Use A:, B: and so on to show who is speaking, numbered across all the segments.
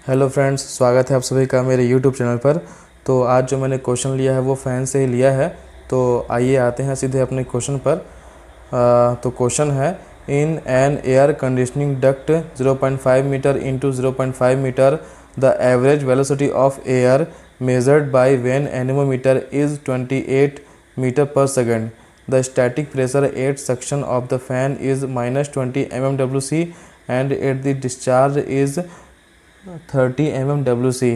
A: Hello friends, स्वागत है आप सभी का मेरे यूट्यूब चैनल पर। तो आज जो मैंने क्वेश्चन लिया है वो फ़ैन से ही लिया है। तो आइए आते हैं सीधे अपने क्वेश्चन पर। तो क्वेश्चन है, in an air conditioning duct 0.5 metre into 0.5 metre the average velocity of air measured by vane anemometer is 28 metre per second. The static pressure at section of the fan is -20 mmWc and at the discharge is 30 mmWc.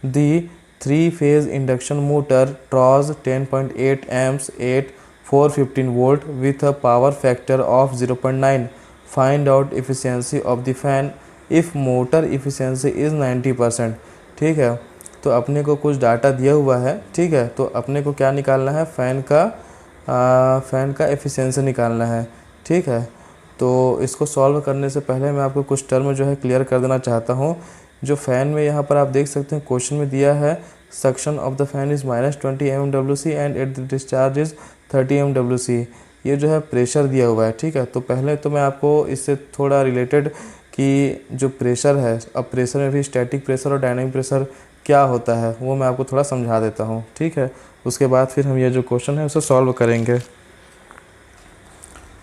A: The three-phase induction motor draws 10.8 amps at 415 volt with a power factor of 0.9. Find out efficiency of the fan if motor efficiency is 90%. ठीक है, तो अपने को कुछ data दिया हुआ है। ठीक है, तो अपने को क्या निकालना है, फ़ैन का एफिशिएंसी निकालना है। ठीक है, तो इसको सॉल्व करने से पहले मैं आपको कुछ टर्म जो है क्लियर कर देना चाहता हूँ। जो फ़ैन में यहाँ पर आप देख सकते हैं क्वेश्चन में दिया है, suction of the fan is -20 mmWc and at the discharge is 30 mmWc। ये जो है प्रेशर दिया हुआ है। ठीक है, तो पहले तो मैं आपको इससे थोड़ा रिलेटेड कि जो प्रेशर है, अब प्रेशर में भी स्टैटिक प्रेशर और डायनामिक प्रेशर क्या होता है वो मैं आपको थोड़ा समझा देता हूँ। ठीक है, उसके बाद फिर हम ये जो क्वेश्चन है उसे सॉल्व करेंगे।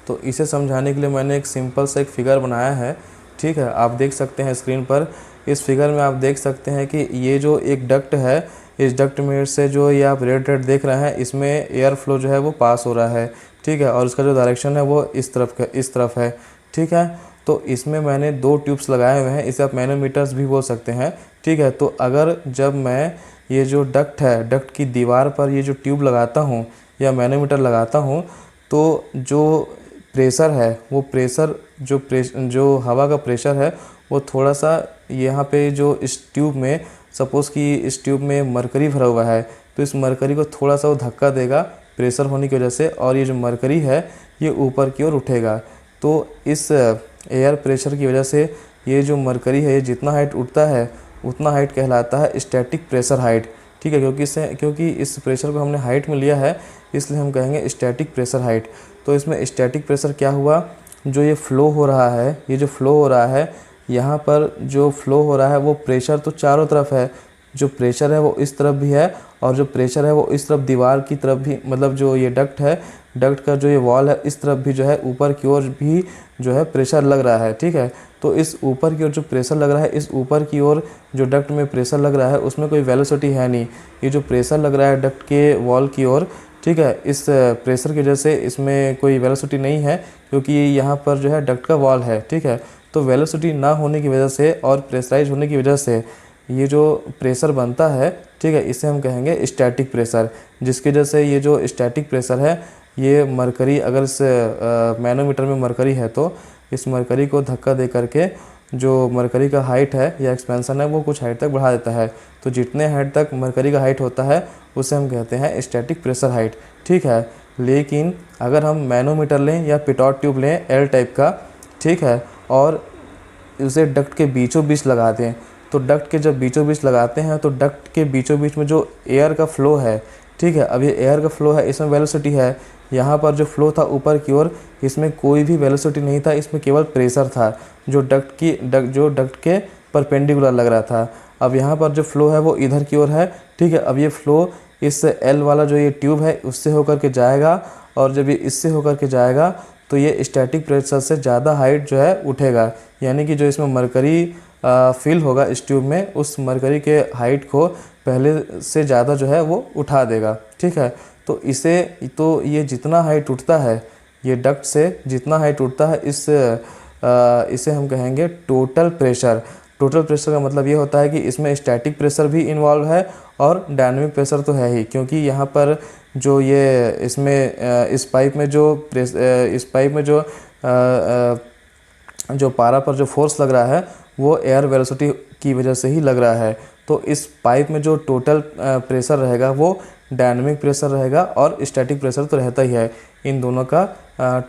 A: तो इसे समझाने के लिए मैंने एक सिंपल सा एक फिगर बनाया है। ठीक है, आप देख सकते हैं स्क्रीन पर। इस फिगर में आप देख सकते हैं कि ये जो एक डक्ट है, इस डक्ट में से जो ये आप रेड देख रहे हैं, इसमें एयर फ्लो जो है वो पास हो रहा है। ठीक है, और उसका जो डायरेक्शन है वो इस तरफ है। ठीक है, तो इसमें मैंने 2 ट्यूब्स लगाए हुए हैं, इसे आप मैनोमीटर्स भी बोल सकते हैं। ठीक है, तो अगर जब मैं ये जो डक्ट है, डक्ट की दीवार पर ये जो ट्यूब लगाता हूँ या मैनोमीटर लगाता हूँ, तो जो प्रेशर है वो जो हवा का प्रेशर है वो थोड़ा सा यहाँ पे जो इस ट्यूब में, सपोज़ कि इस ट्यूब में मरकरी भरा हुआ है, तो इस मरकरी को थोड़ा सा वो धक्का देगा प्रेशर होने की वजह से, और ये जो मरकरी है ये ऊपर की ओर उठेगा। तो इस एयर प्रेशर की वजह से ये जो मरकरी है ये जितना हाइट उठता है उतना हाइट कहलाता है स्टैटिक प्रेशर हाइट। ठीक है, क्योंकि इस प्रेशर को हमने हाइट में लिया है, इसलिए हम कहेंगे स्टैटिक प्रेशर हाइट। तो इसमें स्टैटिक प्रेशर क्या हुआ, जो ये फ्लो हो रहा है, ये जो फ्लो हो रहा है, यहाँ पर जो फ्लो हो रहा है वो प्रेशर तो चारों तरफ है। जो प्रेशर है वो इस तरफ भी है, और जो प्रेशर है वो इस तरफ दीवार की तरफ भी, मतलब जो ये डक्ट है, डक्ट का जो ये वॉल है इस तरफ भी जो है ऊपर की ओर भी जो है प्रेशर लग रहा है। ठीक है, तो इस ऊपर की ओर जो प्रेशर लग रहा है, इस ऊपर की ओर जो डक्ट में प्रेशर लग रहा है उसमें कोई वेलोसिटी है नहीं। ये जो प्रेशर लग रहा है डक्ट के वॉल की ओर, ठीक है, इस प्रेशर की वजह से इसमें कोई वेलोसिटी नहीं है, क्योंकि यहाँ पर जो है डक्ट का वॉल है। ठीक है, तो वेलोसिटी ना होने की वजह से और प्रेशराइज होने की वजह से ये जो प्रेशर बनता है, ठीक है, इसे हम कहेंगे स्टैटिक प्रेशर। जिसकी वजह से ये जो स्टैटिक प्रेशर है, ये मरकरी, अगर इस मैनोमीटर में मरकरी है तो इस मरकरी को धक्का दे करके जो मरकरी का हाइट है या एक्सपेंशन है वो कुछ हाइट तक बढ़ा देता है। तो जितने हाइट तक मरकरी का हाइट होता है उसे हम कहते हैं स्टैटिक प्रेशर हाइट। ठीक है, लेकिन अगर हम मैनोमीटर लें या पिटॉट ट्यूब लें एल टाइप का, ठीक है, और उसे डक्ट के बीचों बीच लगा दें, तो डक्ट के जब बीचों बीच लगाते हैं तो डक्ट के बीचों बीच में जो एयर का फ्लो है, ठीक है, अब ये एयर का फ्लो है, इसमें वेलोसिटी है। यहाँ पर जो फ्लो था ऊपर की ओर, इसमें कोई भी वेलोसिटी नहीं था, इसमें केवल प्रेशर था जो डक्ट के परपेंडिकुलर लग रहा था। अब यहाँ पर जो फ्लो है वो इधर की ओर है। ठीक है, अब ये फ्लो इस एल वाला जो ये ट्यूब है उससे होकर के जाएगा, और जब ये इससे होकर के जाएगा तो ये स्टैटिक प्रेशर से ज़्यादा हाइट जो है उठेगा, यानी कि जो इसमें मरकरी फिल होगा इस ट्यूब में, उस मरकरी के हाइट को पहले से ज़्यादा जो है वो उठा देगा। ठीक है, तो ये जितना हाइट उठता है, ये डक्ट से जितना हाइट उठता है, इसे हम कहेंगे टोटल प्रेशर। टोटल प्रेशर का मतलब ये होता है कि इसमें स्टैटिक प्रेशर भी इन्वॉल्व है और डायनामिक प्रेशर तो है ही, क्योंकि यहाँ पर जो ये इस पाइप में जो पारा पर जो फोर्स लग रहा है वो एयर वेलोसिटी की वजह से ही लग रहा है। तो इस पाइप में जो टोटल प्रेशर रहेगा वो डायनामिक प्रेशर रहेगा, और स्टैटिक प्रेशर तो रहता ही है, इन दोनों का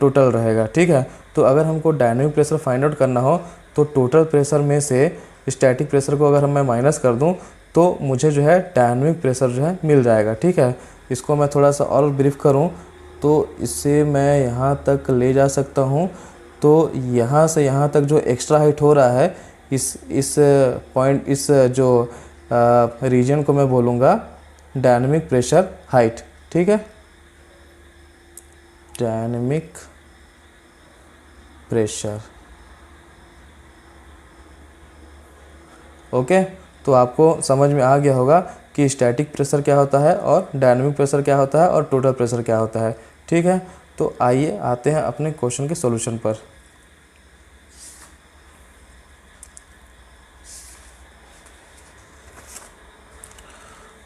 A: टोटल रहेगा। ठीक है, तो अगर हमको डायनामिक प्रेशर फाइंड आउट करना हो तो टोटल प्रेशर में से स्टैटिक प्रेशर को अगर मैं माइनस कर दूं तो मुझे जो है डायनामिक प्रेशर जो है मिल जाएगा। ठीक है, इसको मैं थोड़ा सा और ब्रीफ करूं तो इससे मैं यहाँ तक ले जा सकता हूँ। तो यहाँ से यहाँ तक जो एक्स्ट्रा हाइट हो रहा है, इस पॉइंट, इस जो रीजन को मैं बोलूँगा डायनेमिक प्रेशर हाइट। ठीक है, डायनेमिक प्रेशर। ओके, तो आपको समझ में आ गया होगा कि स्टैटिक प्रेशर क्या होता है और डायनेमिक प्रेशर क्या होता है और टोटल प्रेशर क्या होता है। ठीक है, तो आइए आते हैं अपने क्वेश्चन के सॉल्यूशन पर।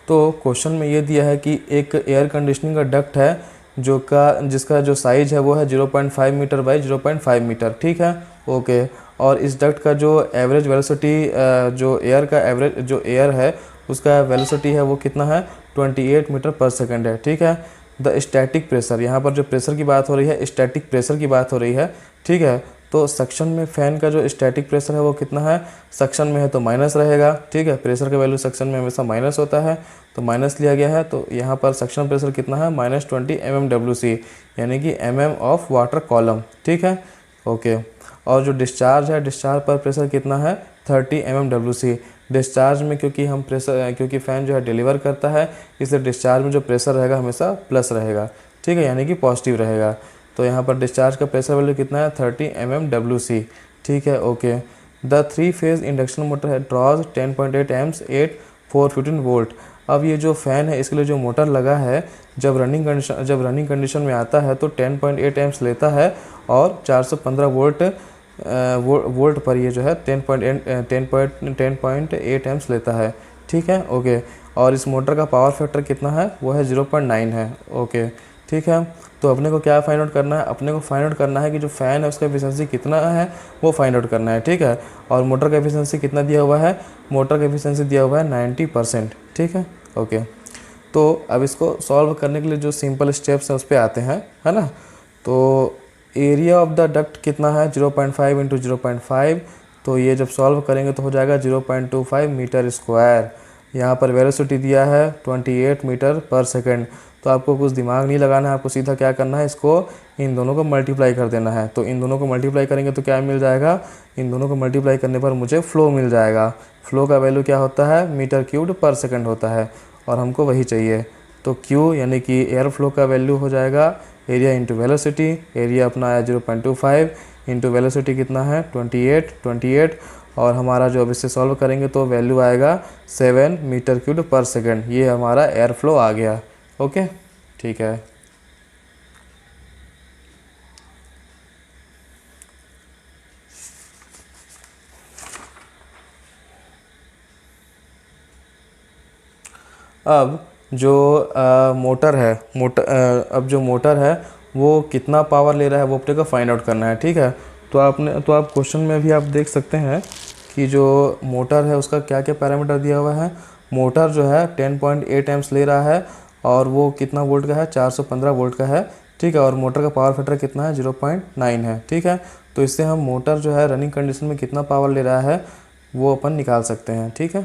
A: तो क्वेश्चन में ये दिया है कि एक एयर कंडीशनिंग का डक्ट है जिसका जो साइज है वो है 0.5 मीटर बाई 0.5 मीटर। ठीक है, ओके। और इस डक्ट का जो एवरेज वेलोसिटी, जो एयर है उसका वेलोसिटी है वो कितना है, 28 मीटर पर सेकंड है। ठीक है, द स्टैटिक प्रेशर, यहाँ पर जो प्रेशर की बात हो रही है स्टैटिक प्रेशर की बात हो रही है। ठीक है, तो सक्शन में फैन का जो स्टैटिक प्रेशर है वो कितना है, सक्शन में है तो माइनस रहेगा। ठीक है, प्रेशर का वैल्यू सक्शन में हमेशा माइनस होता है तो माइनस लिया गया है। तो यहाँ पर सक्शन प्रेशर कितना है, -20 mmWc, यानी कि ऑफ वाटर कॉलम। ठीक है, ओके। और जो डिस्चार्ज है, डिस्चार्ज पर प्रेशर कितना है, 30 mmWc। डिस्चार्ज में क्योंकि फ़ैन जो है डिलीवर करता है, इसलिए डिस्चार्ज में जो प्रेशर रहेगा हमेशा प्लस रहेगा। ठीक है, यानी कि पॉजिटिव रहेगा। तो यहाँ पर डिस्चार्ज का प्रेशर वैल्यू कितना है, 30 mmWc। ठीक है, okay. The 3 phase induction motor है ड्रॉज 10.8 एम्स 415 वोल्ट। अब ये जो फ़ैन है इसके लिए जो मोटर लगा है, जब रनिंग कंडीशन में आता है तो 10.8 एम्स लेता है और 415 वोल्ट पर ये जो है 10.8 एम्स लेता है। ठीक है, ओके। और इस मोटर का पावर फैक्टर कितना है, वो है 0.9 है। ओके, ठीक है। तो अपने को क्या फाइंड आउट करना है, अपने को फाइंड आउट करना है कि जो फ़ैन है उसका एफिशिएंसी कितना है वो फाइंड आउट करना है। ठीक है, और मोटर का एफिशिएंसी कितना दिया हुआ है, मोटर का एफिशिएंसी दिया हुआ है 90%। ठीक है, ओके। तो अब इसको सॉल्व करने के लिए जो सिंपल स्टेप्स हैं उस पर आते हैं, है ना। तो एरिया ऑफ द डक्ट कितना है, 0.5 इंटू 0.5। तो ये जब सॉल्व करेंगे तो हो जाएगा 0.25 मीटर स्क्वायर। यहाँ पर वेलोसिटी दिया है 28 मीटर पर सेकंड। तो आपको कुछ दिमाग नहीं लगाना है, आपको सीधा क्या करना है, इसको इन दोनों को मल्टीप्लाई कर देना है। तो इन दोनों को मल्टीप्लाई करेंगे तो क्या मिल जाएगा, इन दोनों को मल्टीप्लाई करने पर मुझे फ़्लो मिल जाएगा। फ़्लो का वैल्यू क्या होता है, मीटर क्यूब्ड पर सेकंड होता है और हमको वही चाहिए। तो Q यानी कि एयर फ्लो का वैल्यू हो जाएगा एरिया इंटू वेलोसिटी। एरिया अपना आया 0.25 इंटू वेलोसिटी कितना है 28 और हमारा जो अब इससे सॉल्व करेंगे तो वैल्यू आएगा 7 मीटर क्यूब पर सेकंड। ये हमारा एयर फ्लो आ गया। ओके, ठीक है। अब जो मोटर है, अब जो मोटर है वो कितना पावर ले रहा है वो अपने को फाइंड आउट करना है। ठीक है, तो आप क्वेश्चन में भी आप देख सकते हैं कि जो मोटर है उसका क्या क्या पैरामीटर दिया हुआ है। मोटर जो है 10.8 एम्स ले रहा है और वो कितना वोल्ट का है, 415 वोल्ट का है। ठीक है, और मोटर का पावर फैक्टर कितना है, 0.9 है। ठीक है, तो इससे हम मोटर जो है रनिंग कंडीशन में कितना पावर ले रहा है वो अपन निकाल सकते हैं। ठीक है,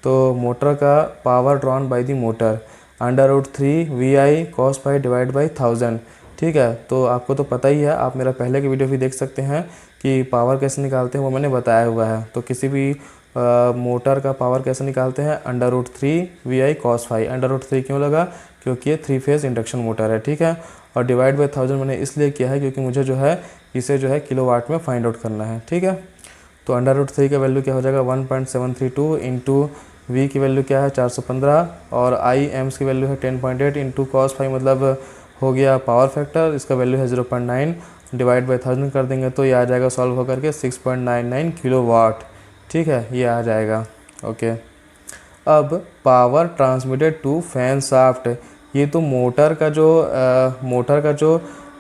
A: तो मोटर का power drawn by the motor √3 VI cos pi divide by 1000। ठीक है, तो आपको तो पता ही है, आप मेरा पहले के वीडियो भी देख सकते हैं कि पावर कैसे निकालते हैं, वो मैंने बताया हुआ है। तो किसी भी मोटर का पावर कैसे निकालते हैं, √3 VI cos phi। √3 क्यों लगा, क्योंकि ये 3 फेज इंडक्शन मोटर है। ठीक है, और डिवाइड बाई 1000 मैंने इसलिए किया है क्योंकि मुझे जो है इसे जो है किलोवाट में फाइंड आउट करना है। ठीक है, तो √3 का वैल्यू क्या हो जाएगा, 1.732 इंटू V की वैल्यू क्या है 415 और I एम्स की वैल्यू है 10.8 इंटू cos phi, मतलब हो गया पावर फैक्टर, इसका वैल्यू है 0.9 डिवाइड बाई 1000 कर देंगे तो ये आ जाएगा सॉल्व होकर के 6.99 किलोवाट। ठीक है, ये आ जाएगा। ओके, अब power transmitted to fan shaft, ये तो मोटर का जो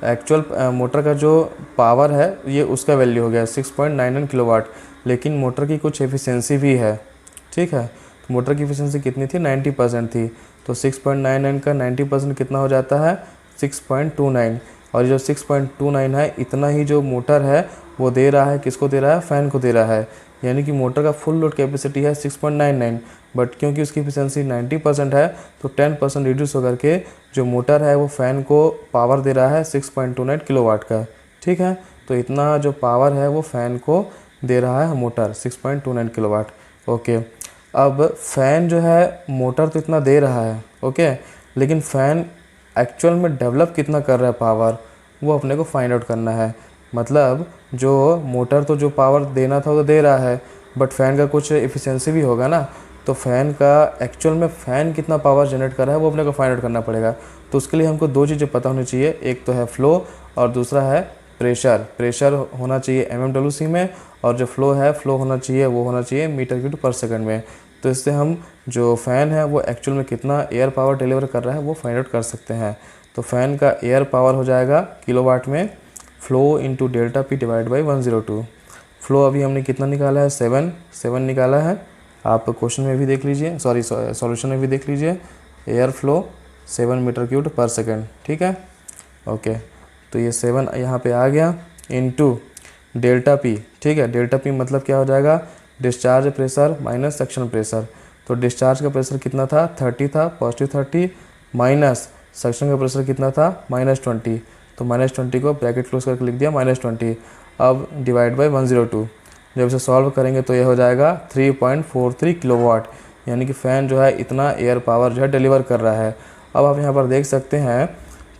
A: एक्चुअल मोटर का जो पावर है ये उसका वैल्यू हो गया 6.99 किलोवाट, लेकिन मोटर की कुछ एफिशिएंसी भी है। ठीक है, तो मोटर की एफिशिएंसी कितनी थी, 90% थी। तो 6.99 का 90% कितना हो जाता है, 6.29। और जो 6.29 है, इतना ही जो मोटर है वो दे रहा है, किसको दे रहा है, फ़ैन को दे रहा है। यानी कि मोटर का फुल लोड कैपेसिटी है 6.99, बट क्योंकि उसकी एफिशिएंसी 90% है तो 10% रिड्यूस होकर के जो मोटर है वो फ़ैन को पावर दे रहा है 6.29 किलोवाट का। ठीक है, तो इतना जो पावर है वो फ़ैन को दे रहा है मोटर 6.29 किलोवाट। ओके, अब फ़ैन जो है मोटर तो इतना दे रहा है, ओके, लेकिन फ़ैन एक्चुअल में डेवलप कितना कर रहा है पावर, वो अपने को फाइंड आउट करना है। मतलब जो मोटर तो जो पावर देना था वो तो दे रहा है, बट फ़ैन का कुछ एफिशिएंसी भी होगा ना, तो फ़ैन का एक्चुअल में फ़ैन कितना पावर जनरेट कर रहा है वो अपने को फाइंड आउट करना पड़ेगा। तो उसके लिए हमको दो चीज़ें पता होनी चाहिए, एक तो है फ़्लो और दूसरा है प्रेशर। प्रेशर होना चाहिए mmWc में, और जो फ़्लो है, फ़्लो होना चाहिए वो होना चाहिए मीटर क्यूब पर सेकंड में। तो इससे हम जो फ़ैन है वो एक्चुअल में कितना एयर पावर डिलीवर कर रहा है वो फाइंड आउट कर सकते हैं। तो फ़ैन का एयर पावर हो जाएगा किलोवाट में, flow into delta P divide by 102। Flow अभी हमने कितना निकाला है, 7 निकाला है। आप क्वेश्चन में भी देख लीजिए, सॉरी सॉल्यूशन में भी देख लीजिए, एयर फ्लो 7 मीटर क्यूब पर सेकंड, ठीक है। ओके, तो ये 7 यहाँ पे आ गया इनटू डेल्टा पी, ठीक है। डेल्टा पी मतलब क्या हो जाएगा, discharge pressure minus suction pressure. तो डिस्चार्ज का प्रेशर कितना था, 30 था, पॉजिटिव 30, माइनस सक्शन का प्रेशर कितना था, -20। तो -20 को ब्रैकेट क्लोज करके लिख दिया -20। अब डिवाइड बाई 102, जब इसे सॉल्व करेंगे तो ये हो जाएगा 3.43 किलोवाट, यानी कि फ़ैन जो है इतना एयर पावर जो है डिलीवर कर रहा है। अब आप यहाँ पर देख सकते हैं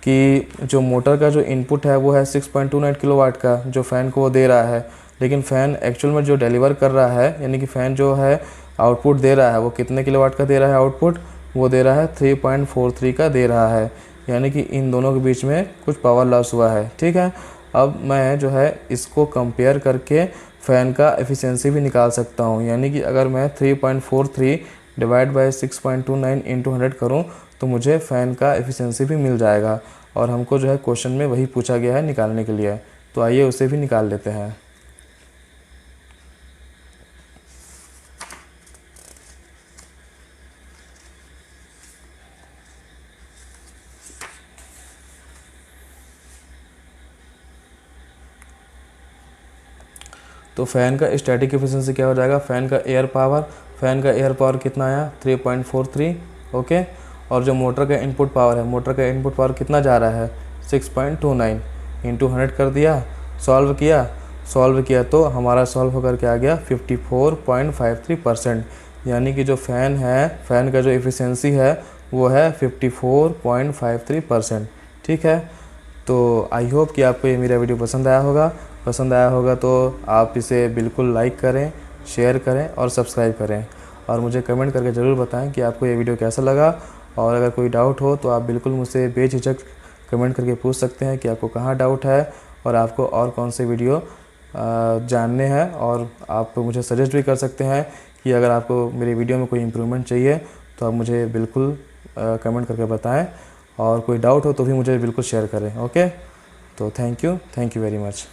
A: कि जो मोटर का जो इनपुट है वो है 6.29 किलोवाट का, जो फ़ैन को वो दे रहा है, लेकिन फ़ैन एक्चुअल में जो डिलीवर कर रहा है, यानी कि फ़ैन जो है आउटपुट दे रहा है वो कितने किलोवाट का दे रहा है आउटपुट, वो दे रहा है 3.43 का दे रहा है, यानी कि इन दोनों के बीच में कुछ पावर लॉस हुआ है, ठीक है। अब मैं जो है इसको कंपेयर करके फ़ैन का एफिशिएंसी भी निकाल सकता हूँ, यानी कि अगर मैं 3.43 डिवाइड बाई 6.29 इंटू 100 करूँ तो मुझे फ़ैन का एफिशिएंसी भी मिल जाएगा। और हमको जो है क्वेश्चन में वही पूछा गया है निकालने के लिए, तो आइए उसे भी निकाल लेते हैं। तो फ़ैन का स्टैटिक एफिशिएंसी क्या हो जाएगा, फ़ैन का एयर पावर कितना आया, 3.43, ओके। और जो मोटर का इनपुट पावर है, मोटर का इनपुट पावर कितना जा रहा है, 6.29 इंटू 100 कर दिया, सॉल्व किया तो हमारा सॉल्व होकर के आ गया 54.53%, यानी कि जो फ़ैन है, फ़ैन का जो एफिशिएंसी है वो है 54.53%, ठीक है। तो आई होप कि आपको ये मेरा वीडियो पसंद आया होगा तो आप इसे बिल्कुल लाइक करें, शेयर करें और सब्सक्राइब करें, और मुझे कमेंट करके ज़रूर बताएं कि आपको ये वीडियो कैसा लगा। और अगर कोई डाउट हो तो आप बिल्कुल मुझसे बेझिझक कमेंट करके पूछ सकते हैं कि आपको कहाँ डाउट है और आपको और कौन से वीडियो जानने हैं, और आप मुझे सजेस्ट भी कर सकते हैं कि अगर आपको मेरी वीडियो में कोई इम्प्रूवमेंट चाहिए तो आप मुझे बिल्कुल कमेंट करके बताएं, और कोई डाउट हो तो भी मुझे बिल्कुल शेयर करें, ओके। तो थैंक यू वेरी मच।